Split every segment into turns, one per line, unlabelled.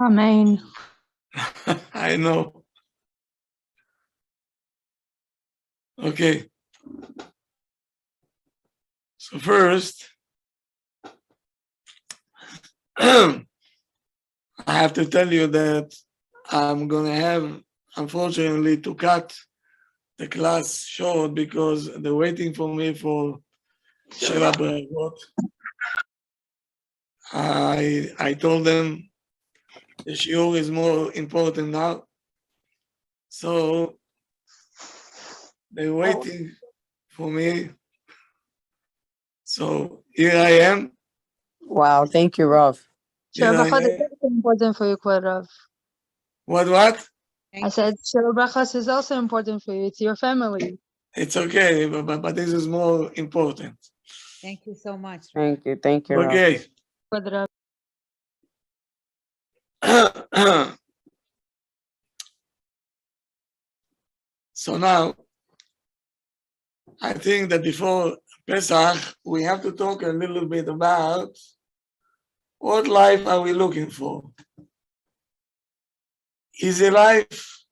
Amen.
I know. Okay. So first, I have to tell you that I'm going to have, unfortunately, to cut the class short because they're waiting for me for Shela B'Avot. I told them the shiur is more important now. So they're waiting for me. So here I am.
Wow, thank you, Rav.
Here I
Shir
am.
is also important for you, Kvod Rav.
What?
I said Shir Brachas is also important for you. It's your family.
It's okay, but this is more important.
Thank you so much.
Thank you, Rav.
Okay.
Kvod Rav.
So now, I think that before Pesach, we have to talk a little bit about what life are we looking for? Easy life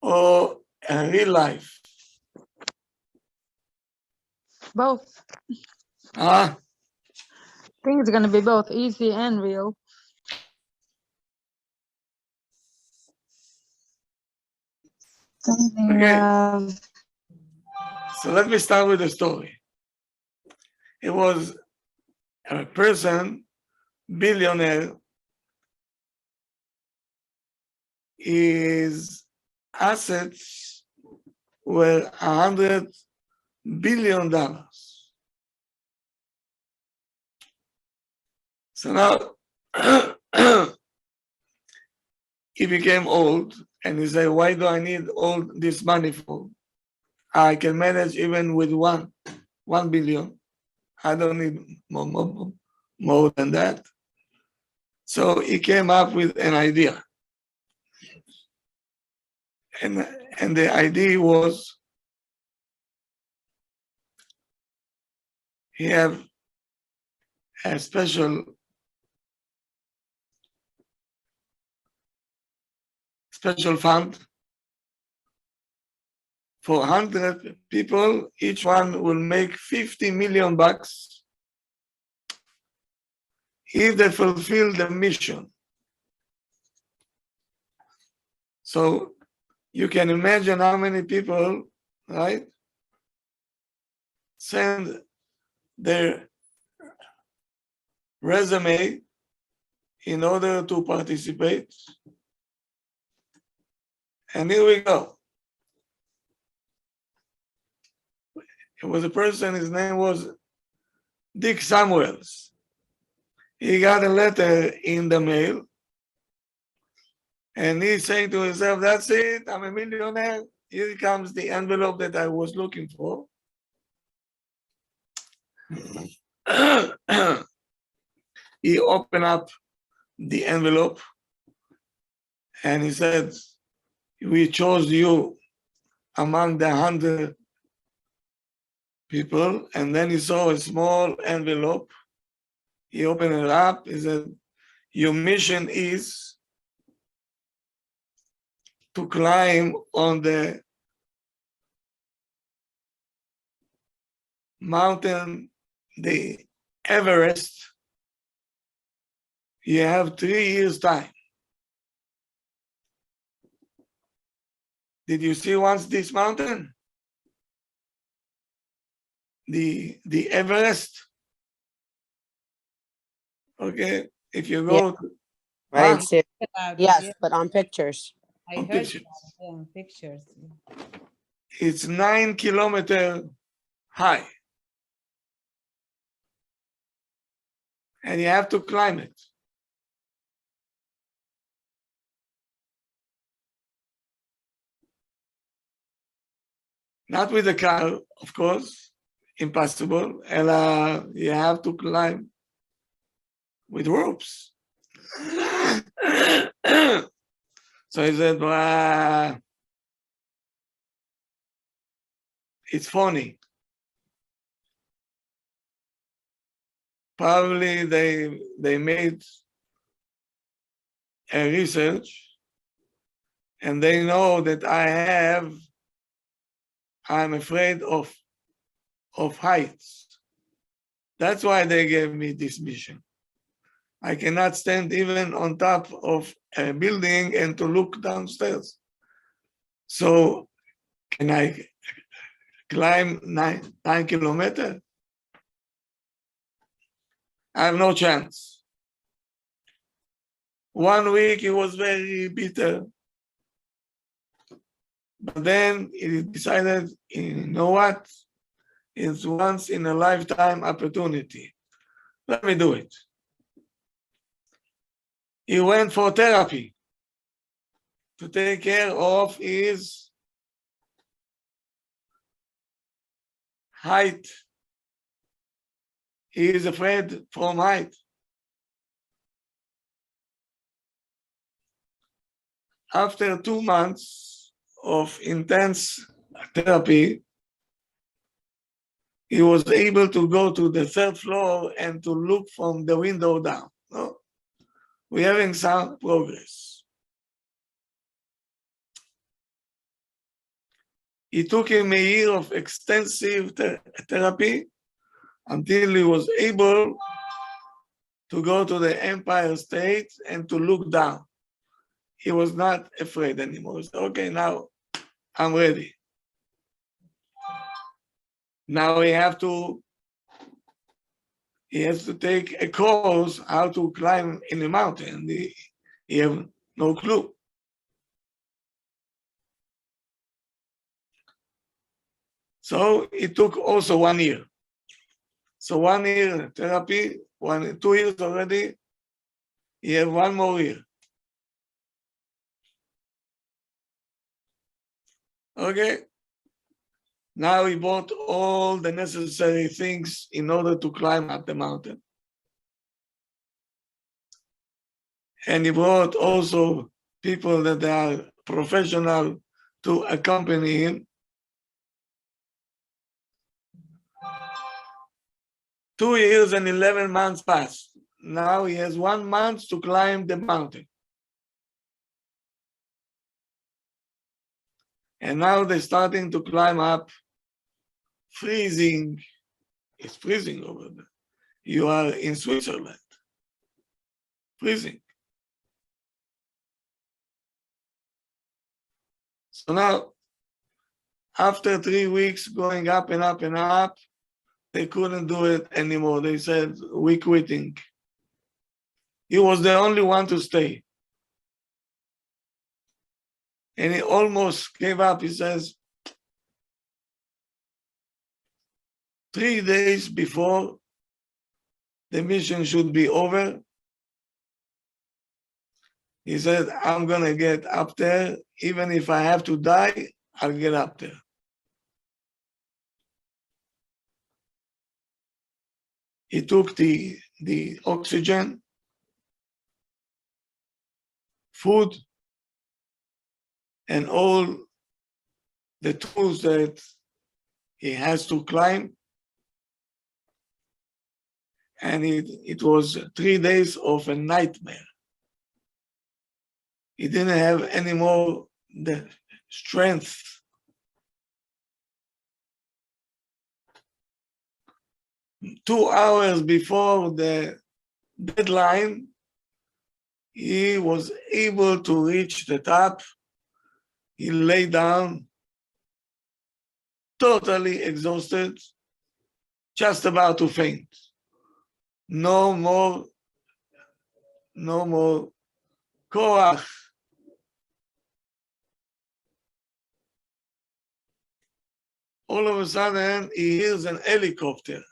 or a real life?
Both.
Huh?
I think it's going to be both easy and real.
Okay. So let me start with the story. It was a person, billionaire, his assets were $100 billion. So now he became old and he said, why do I need all this money for? I can manage even with 1 billion. I don't need more than that. So he came up with an idea. And the idea was he have a special fund for 100 people. Each one will make $50 million if they fulfill the mission. So you can imagine how many people, right, send their resume in order to participate. And here we go. It was a person, his name was Dick Samuels. He got a letter in the mail and he's saying to himself, that's it, I'm a millionaire. Here comes the envelope that I was looking for. He opened up the envelope and he said, we chose you among the 100 people. And then he saw a small envelope. He opened it up. He said, your mission is to climb on the mountain, the Everest. You have 3 years' time. Did you see once this mountain? The Everest? Okay, if you go to,
Right.
About it,
Yes,
yeah.
but on pictures.
I
on
heard
pictures.
about it, on pictures.
It's 9 kilometers high. And you have to climb it. Not with a car, of course, impossible. And you have to climb with ropes. So he said, well, it's funny. Probably they made a research, and they know that I'm afraid of heights. That's why they gave me this mission. I cannot stand even on top of a building and to look downstairs. So can I climb 9 kilometers? I have no chance. 1 week he was very bitter. But then he decided, you know what? It's once in a lifetime opportunity. Let me do it. He went for therapy to take care of his height. He is afraid from height. After 2 months of intense therapy, he was able to go to the 3rd floor and to look from the window down. No? We're having some progress. It took him a year of extensive therapy until he was able to go to the Empire State and to look down. He was not afraid anymore. He said, okay, now I'm ready. Now he has to take a course how to climb in a mountain. He have no clue. So it took also 1 year. So 1 year therapy, 2 years already, he have 1 more year. Okay. Now he bought all the necessary things in order to climb up the mountain. And he brought also people that are professional to accompany him. 2 years and 11 months passed. Now he has 1 month to climb the mountain. And now they're starting to climb up, freezing. It's freezing over there. You are in Switzerland. Freezing. So now, after 3 weeks going up and up and up, they couldn't do it anymore. They said, we're quitting. He was the only one to stay. And he almost gave up. He says, 3 days before the mission should be over, he said, I'm going to get up there. Even if I have to die, I'll get up there. He took the oxygen, food, and all the tools that he has to climb. And it was 3 days of a nightmare. He didn't have any more the strength. Two hours before the deadline, he was able to reach the top. He lay down, totally exhausted, just about to faint. No more koach. All of a sudden, he hears an helicopter.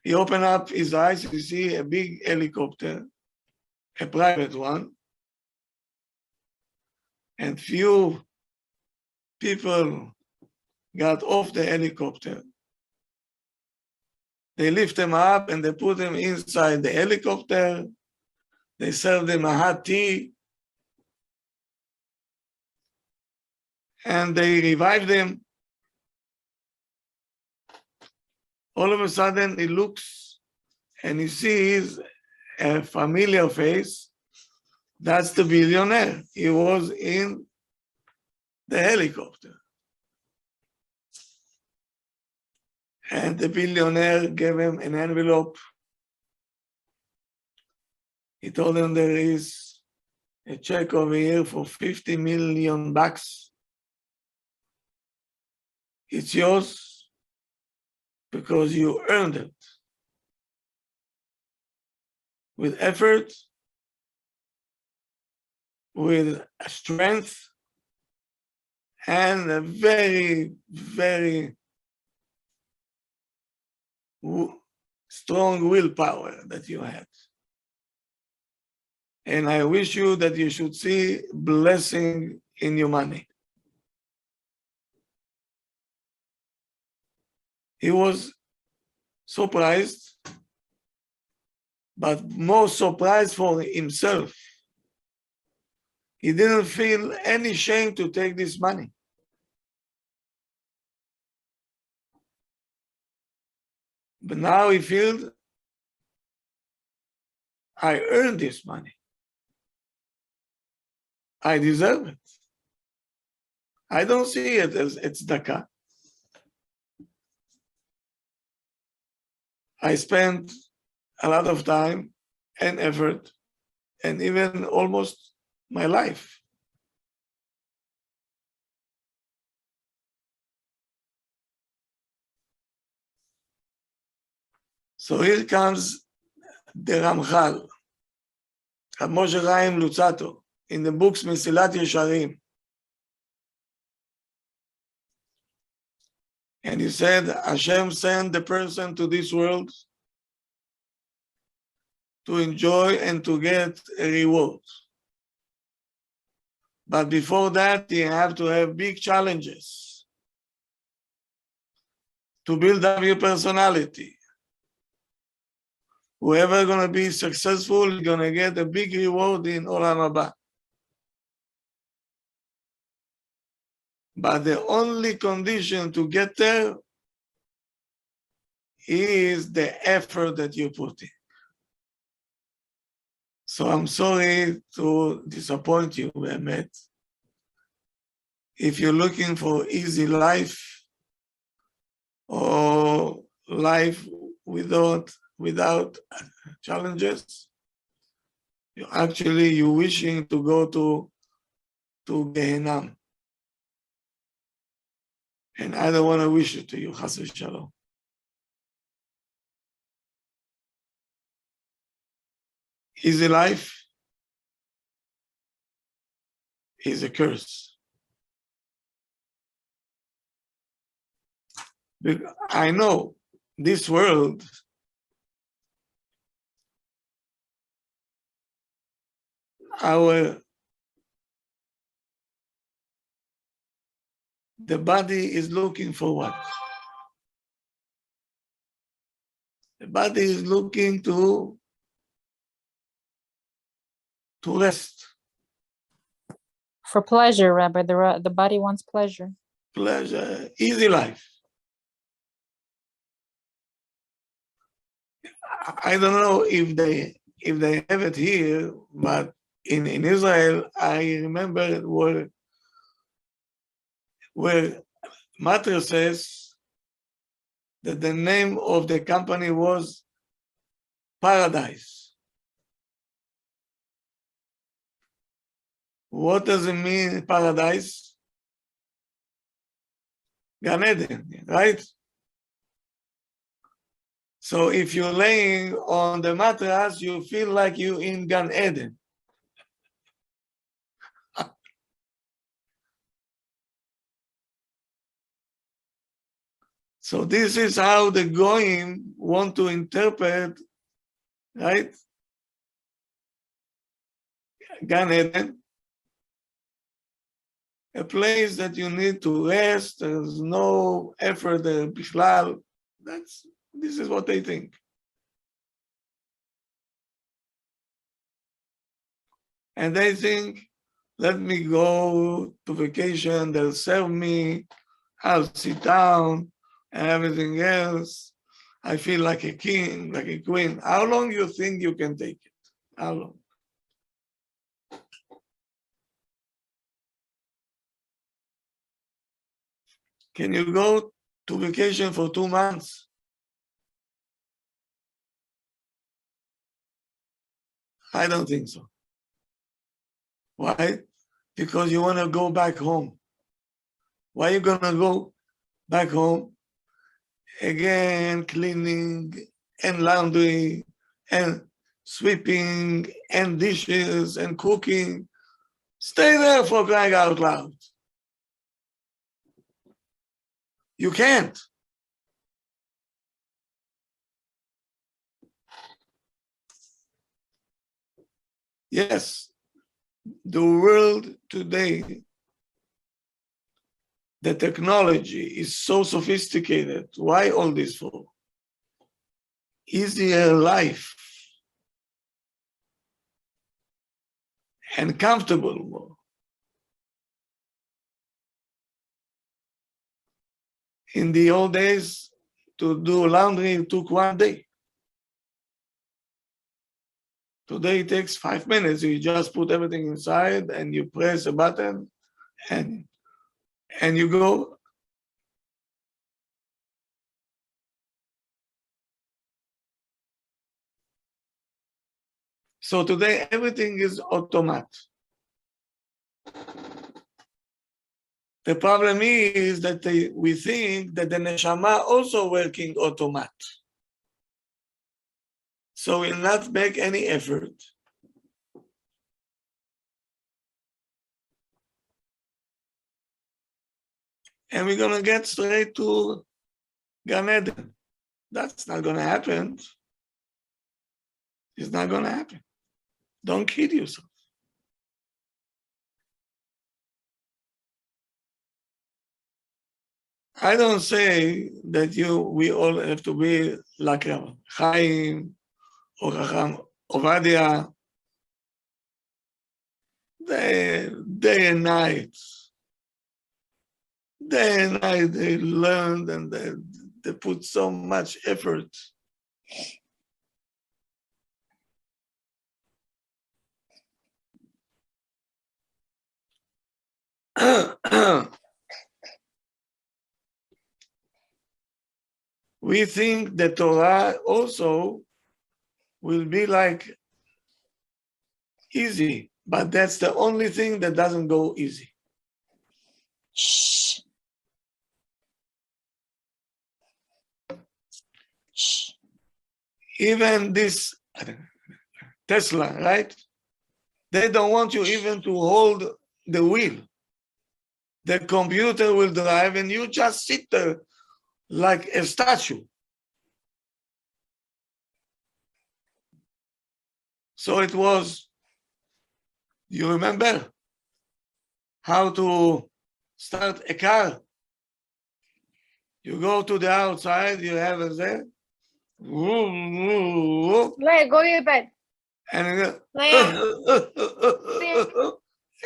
He opened up his eyes, you see a big helicopter, a private one, and few people got off the helicopter. They lift him up and they put him inside the helicopter. They served him a hot tea. And they revived him. All of a sudden, he looks and he sees a familiar face. That's the billionaire. He was in the helicopter. And the billionaire gave him an envelope. He told him there is a check over here for $50 million. It's yours because you earned it. With effort, with strength, and a very, very strong willpower that you had. And I wish you that you should see blessing in your money. He was surprised, but more surprised for himself. He didn't feel any shame to take this money. But now he feels, I earned this money. I deserve it. I don't see it as it's tzedakah. I spent a lot of time and effort and even almost my life. So here comes the Ramchal, Rab Moshe Chaim Luzzatto, in the books Mesilat Yesharim. And he said, Hashem sent the person to this world to enjoy and to get a reward. But before that, you have to have big challenges to build up your personality. Whoever going to be successful is going to get a big reward in Olam Haba. But the only condition to get there is the effort that you put in. So I'm sorry to disappoint you, Mehmet. If you're looking for easy life or life without challenges, you're wishing to go to Gehenna. And I don't want to wish it to you, Chas v'Shalom. Easy life is a curse. Because I know this world the body is looking for what? The body is looking to rest.
For pleasure, Rabbi. The body wants pleasure.
Pleasure, easy life. I don't know if they have it here, but in Israel, I remember where Matra says that the name of the company was Paradise. What does it mean, paradise? Gan Eden, right? So if you're laying on the mattress, you feel like you're in Gan Eden. So this is how the Goyim want to interpret, right? Gan Eden, a place that you need to rest. There's no effort there. Bichlal. This is what they think. And they think, let me go to vacation, they'll serve me, I'll sit down, and everything else. I feel like a king, like a queen. How long you think you can take it? How long? Can you go to vacation for 2 months? I don't think so. Why? Because you want to go back home. Why are you going to go back home? Again, cleaning and laundry and sweeping and dishes and cooking. Stay there, for crying out loud. You can't. Yes, the world today, the technology is so sophisticated. Why all this for? Easier life and comfortable more. In the old days, to do laundry took 1 day. Today it takes 5 minutes. You just put everything inside and you press a button and you go. So today everything is automatic. The problem is that we think that the neshama also working automatic. So we'll not make any effort. And we're going to get straight to Gan Eden. That's not going to happen. It's not going to happen. Don't kid yourself. I don't say that we all have to be like Chaim or Chacham Ovadia, day and night. Day and night they learned and they put so much effort. We think the Torah also will be like easy, but that's the only thing that doesn't go easy.
Shh. Shh.
Even this Tesla, right? They don't want you even to hold the wheel. The computer will drive and you just sit there like a statue. So it was, you remember how to start a car? You go to the outside, you have a there.
Leia, go to your bed.
And
Leia,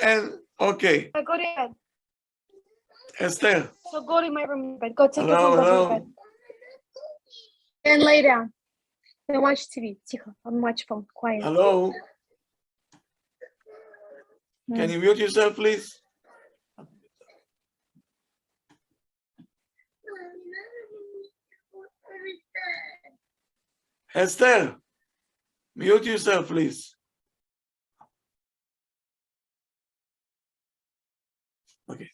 and okay,
go to your bed.
Esther.
So go to my room, bed. Go take
Hello,
your phone, go to your
hello.
bed. And lay down. And watch TV. Тихо. I'm watch phone. Quiet.
Hello. Can you mute yourself, please? Esther, mute yourself, please. Okay.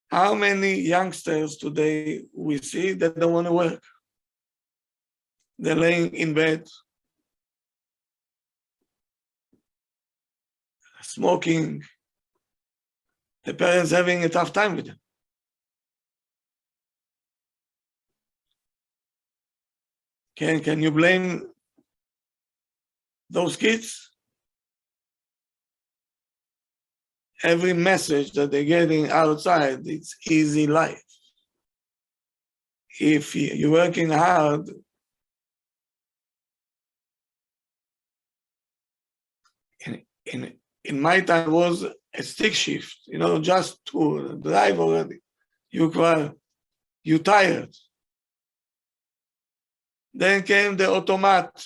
How many youngsters today we see that don't want to work? They're laying in bed, smoking. The parents having a tough time with them. Can you blame those kids? Every message that they're getting outside, it's easy life. If you're working hard, in my time was a stick shift, just to drive already. You tired. Then came the automat.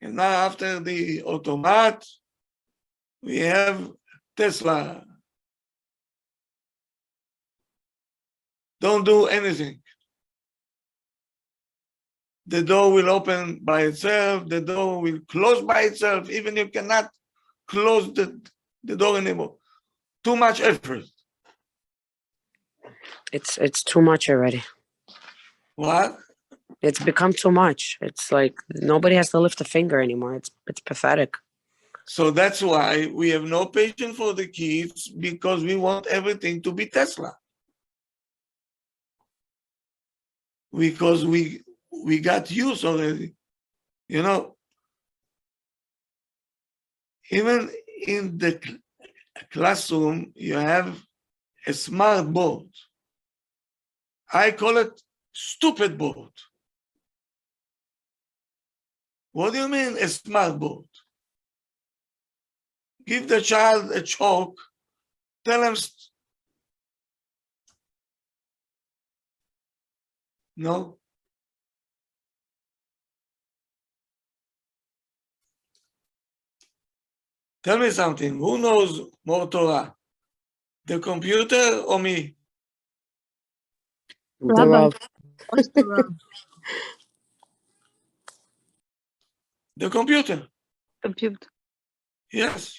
And now after the automat, we have Tesla. Don't do anything. The door will open by itself. The door will close by itself. Even you cannot close the door anymore. Too much effort.
It's too much already.
What?
It's become too much. It's like nobody has to lift a finger anymore. It's pathetic.
So that's why we have no patience for the kids, because we want everything to be Tesla. Because we got used already, Even in the classroom, you have a smart board. I call it stupid board. What do you mean a smart board? Give the child a chalk, tell him, no. Tell me something, who knows more Torah? The computer or me?
The Rav.
The computer.
Computer.
Yes.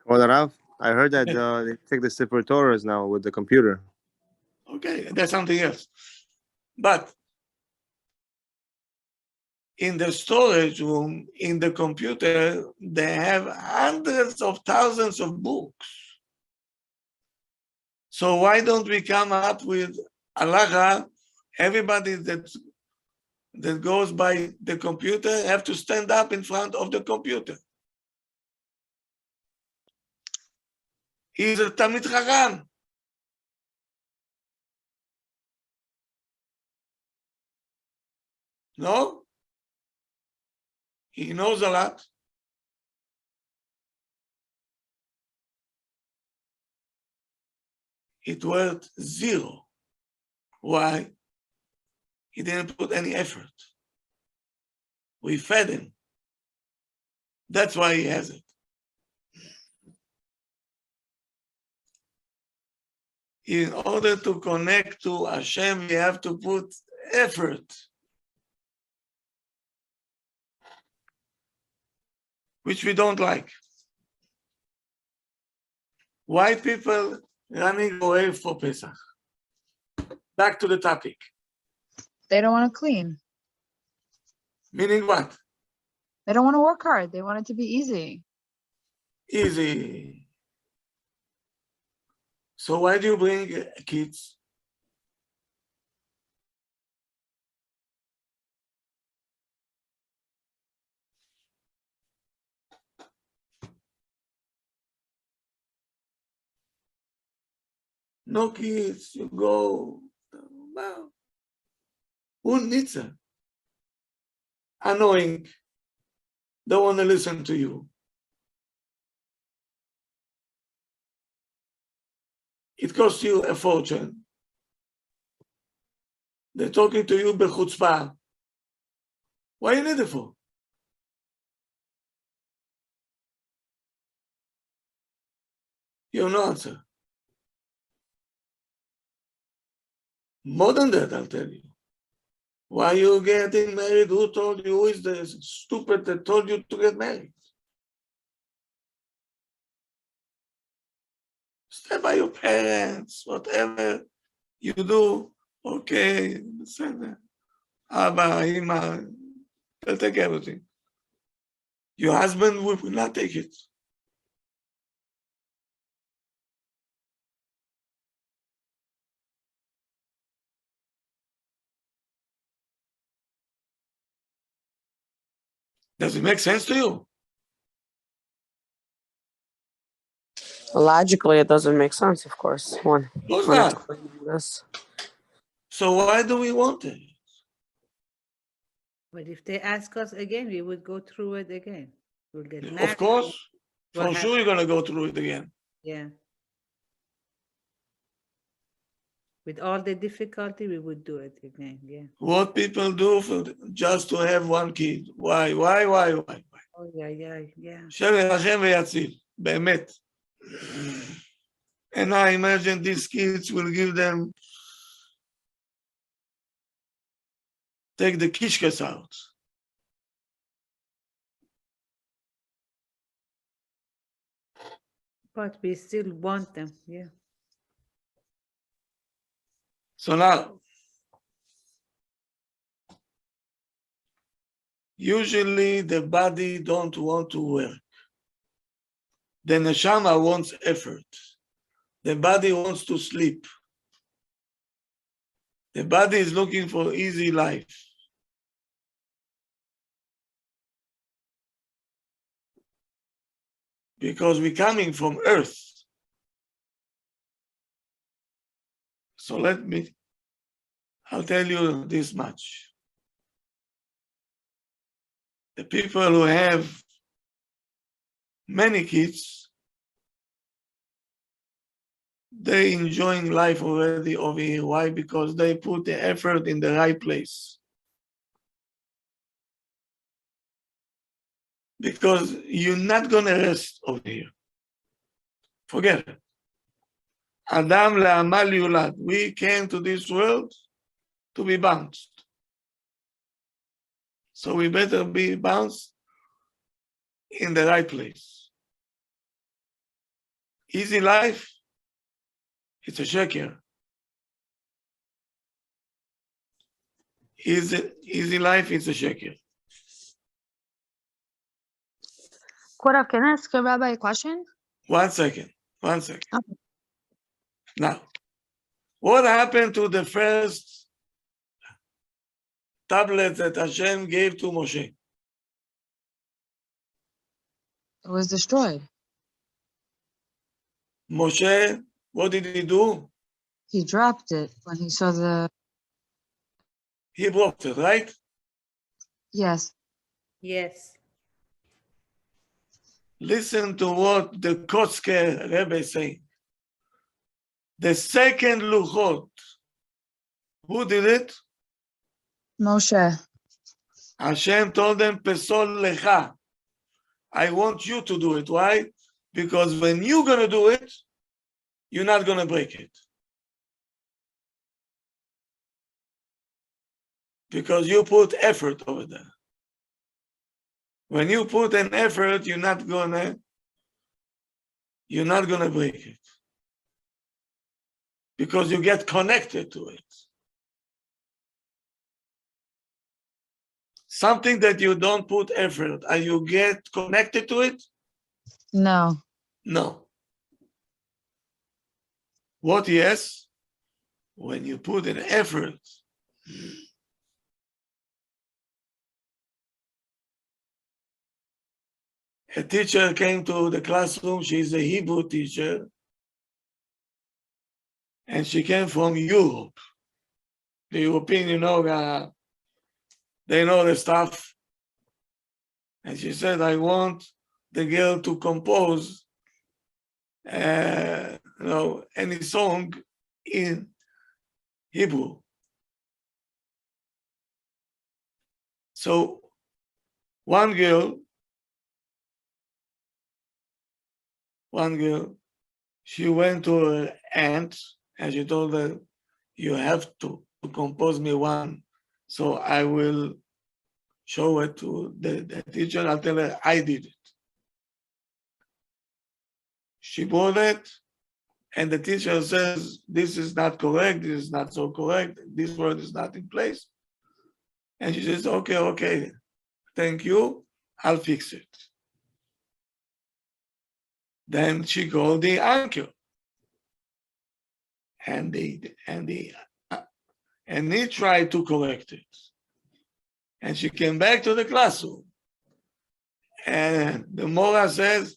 Well, Rav, I heard that they take the Sefer Torahs now with the computer.
Okay, that's something else. But in the storage room, in the computer, they have hundreds of thousands of books. So why don't we come up with halacha? Everybody that goes by the computer have to stand up in front of the computer. He's a Talmid Chacham. No? He knows a lot. It worth zero. Why? He didn't put any effort. We fed him. That's why he has it. In order to connect to Hashem, we have to put effort. Which we don't like. Why people running away for Pesach? Back to the topic.
They don't want to clean.
Meaning what?
They don't want to work hard. They want it to be easy.
Easy. So why do you bring kids? No kids, you go. Wow. Who needs it? Annoying. Don't want to listen to you. It costs you a fortune. They're talking to you bechutzpah. Why you need it for? You have no answer. More than that, I'll tell you. Why are you getting married? Who told you? Who is the stupid that told you to get married? Stay by your parents, whatever you do, okay, Abba, Ima, they'll take everything. Your husband will not take it. Does it make sense to you?
Logically, it doesn't make sense, of course. When
Who's
it's
that?
this.
So why do we want it?
But if they ask us again, we would go through it again. We'll get
Of
married.
course. For
What
sure you're gonna go through it again.
Yeah. With all the difficulty, we would do it again. Yeah.
What people do for just to have one kid. Why?
Oh, yeah.
השם ירחם ויציל, באמת. And I imagine these kids will give them, take the kishkas out.
But we still want them. Yeah.
So now, usually the body don't want to work. The neshama wants effort. The body wants to sleep. The body is looking for easy life. Because we're coming from earth. So I'll tell you this much. The people who have many kids, they enjoying life already over here. Why? Because they put the effort in the right place. Because you're not gonna rest over here. Forget it. Adam le'amal yulad. We came to this world to be bounced. So we better be bounced in the right place. Easy life, it's a sheker. Easy life, it's a sheker.
Kora, can I ask a Rabbi a question?
1 second.
Okay.
Now, what happened to the first tablet that Hashem gave to Moshe?
It was destroyed.
Moshe, what did he do?
He dropped it when he saw the.
He broke it, right?
Yes.
Yes.
Listen to what the Kotzker Rebbe is saying. The second Luchot, who did it?
Moshe.
Hashem told them, Pesol Lecha. I want you to do it. Why? Because when you're going to do it, you're not going to break it. Because you put effort over there. When you put an effort, you're not gonna break it. Because you get connected to it. Something that you don't put effort, and you get connected to it?
No.
No. What yes? When you put an effort. A teacher came to the classroom. She's a Hebrew teacher. And she came from Europe. The European, they know the stuff. And she said, I want the girl to compose, any song in Hebrew. So one girl, she went to her aunt and she told her, you have to compose me one. So I will show it to the teacher. I'll tell her I did it. She brought it and the teacher says, this is not correct. This is not so correct. This word is not in place. And she says, okay, thank you. I'll fix it. Then she called the uncle, and he tried to correct it. And she came back to the classroom, and the Mora says,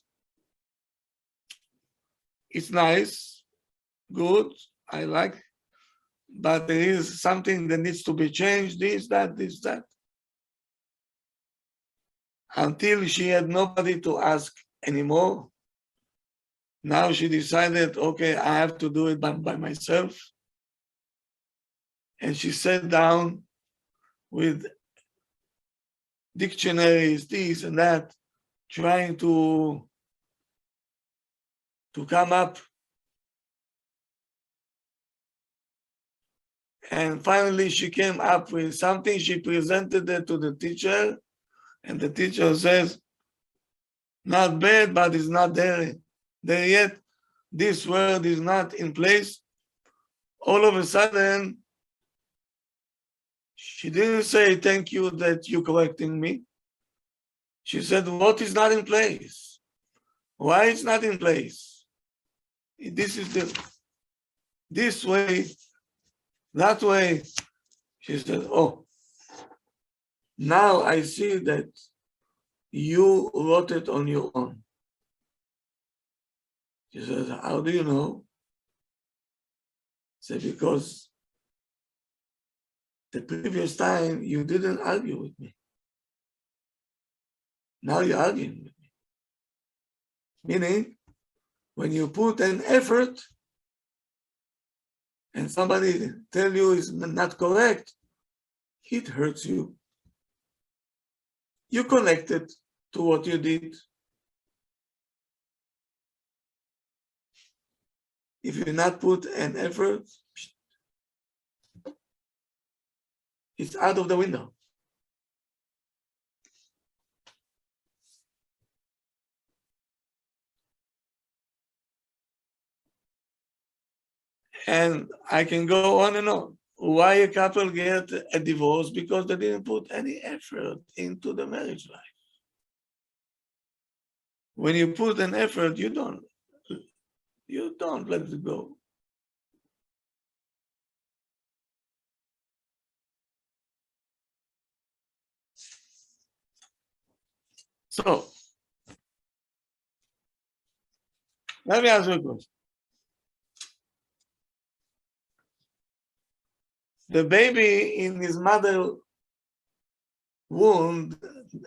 "It's nice, good, I like, but there is something that needs to be changed. This, that." Until she had nobody to ask anymore. Now she decided, okay, I have to do it by myself. And she sat down with dictionaries, this and that, trying to come up. And finally she came up with something. She presented it to the teacher, and the teacher says, not bad, but it's not there yet. This word is not in place. All of a sudden, she didn't say, thank you that you're correcting me. She said, what is not in place? Why it's not in place? This way, that way. She said, oh, now I see that you wrote it on your own. She says, how do you know? I said, because the previous time you didn't argue with me. Now you're arguing with me. Meaning, when you put an effort and somebody tell you it's not correct, it hurts you. You connected to what you did. If you not put an effort, it's out of the window. And I can go on and on. Why a couple get a divorce? Because they didn't put any effort into the marriage life. When you put an effort, you don't let it go. So, let me ask you a question. The baby in his mother's womb,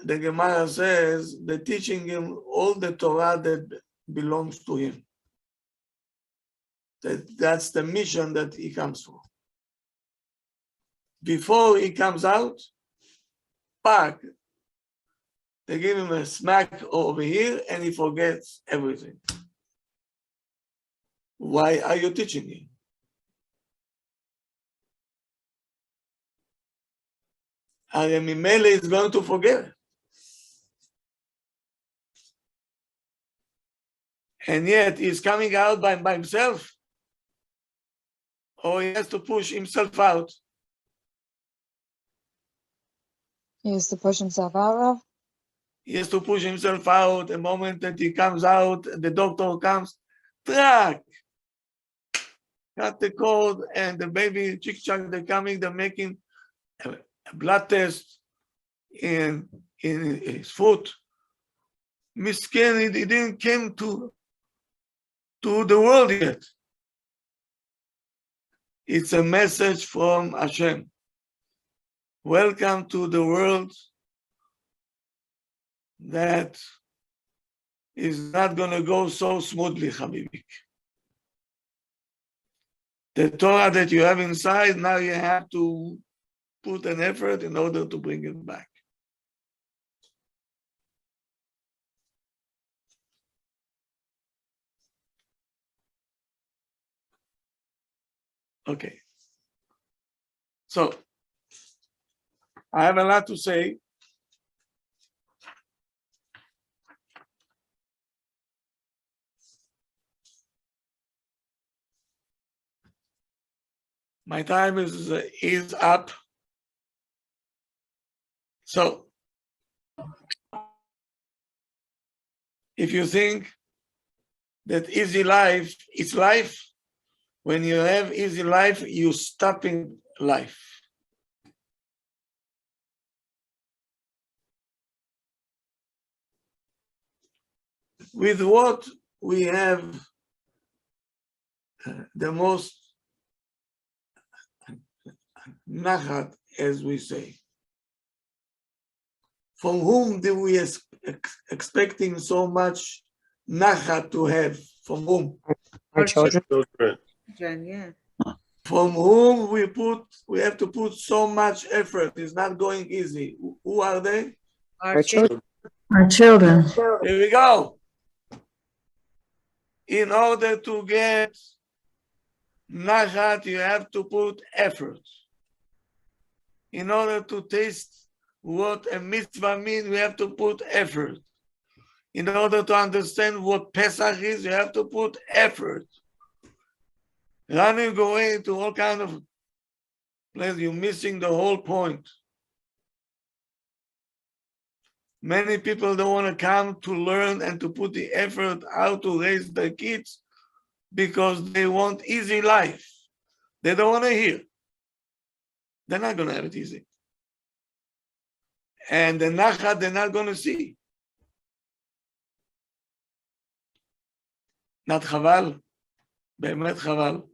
the Gemara says, they're teaching him all the Torah that belongs to him. That's the mission that he comes for. Before he comes out, back, they give him a smack over here and he forgets everything. Why are you teaching him? Mimele is going to forget. And yet he's coming out by himself. Or he has to push himself out.
He has to push himself out, Rav?
He has to push himself out. The moment that he comes out, the doctor comes, track, cut the cord, and the baby, chick-chack, they're coming, they're making a blood test in his foot. Miskin, he didn't come to the world yet. It's a message from Hashem. Welcome to the world that is not going to go so smoothly, Habibi. The Torah that you have inside, now you have to put an effort in order to bring it back. Okay. So, I have a lot to say. My time is up. So, if you think that easy life is life, when you have easy life, you stop in life. With what we have the most nachat, as we say. From whom do we expecting so much nachat to have? From whom?
Our children.
Children.
Children, yeah.
From whom we have to put so much effort. It's not going easy. Who are they?
Our children.
Our children.
Here we go. In order to get nachat, you have to put effort. In order to taste what a mitzvah means, we have to put effort. In order to understand what Pesach is, you have to put effort. Running away to all kind of places, you're missing the whole point. Many people don't want to come to learn and to put the effort how to raise their kids because they want easy life. They don't want to hear. They're not going to have it easy. And the nachat, they're not going to see. Not chaval? באמת chaval.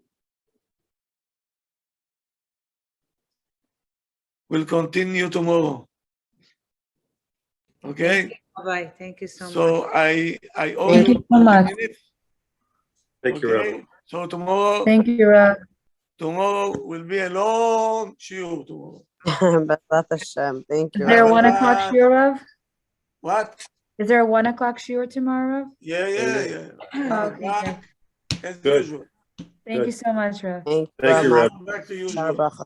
We'll continue tomorrow. Okay?
Bye-bye. Thank you so much.
So I owe
Thank
you
you so much.
30 minutes.
Thank you,
Okay?
Rabbi.
So tomorrow will be a long shiur tomorrow.
B'ezrat Hashem. Thank you.
Is there a
Rabbi.
1 o'clock shiur, Rav?
What?
Is there a 1 o'clock shiur tomorrow, Rav?
Yeah.
Okay.
As
Good.
usual.
Thank you so much, Rav.
Thank you.
Thank you,
Rabbi.
Rabbi.
Back to
Shar
usual.
bracha.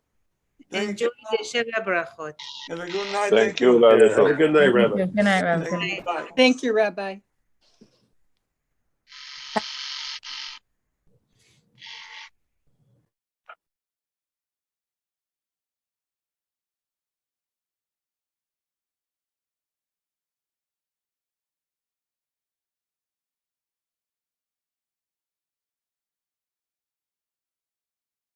Thank
Enjoy
you.
the Sheva Brachot.
Have a good night.
Thank you,
Yeah, have a good night,
Thank
Rabbi.
you. Good night, Rav.
Thank you. Bye.
Thank you, Rabbi.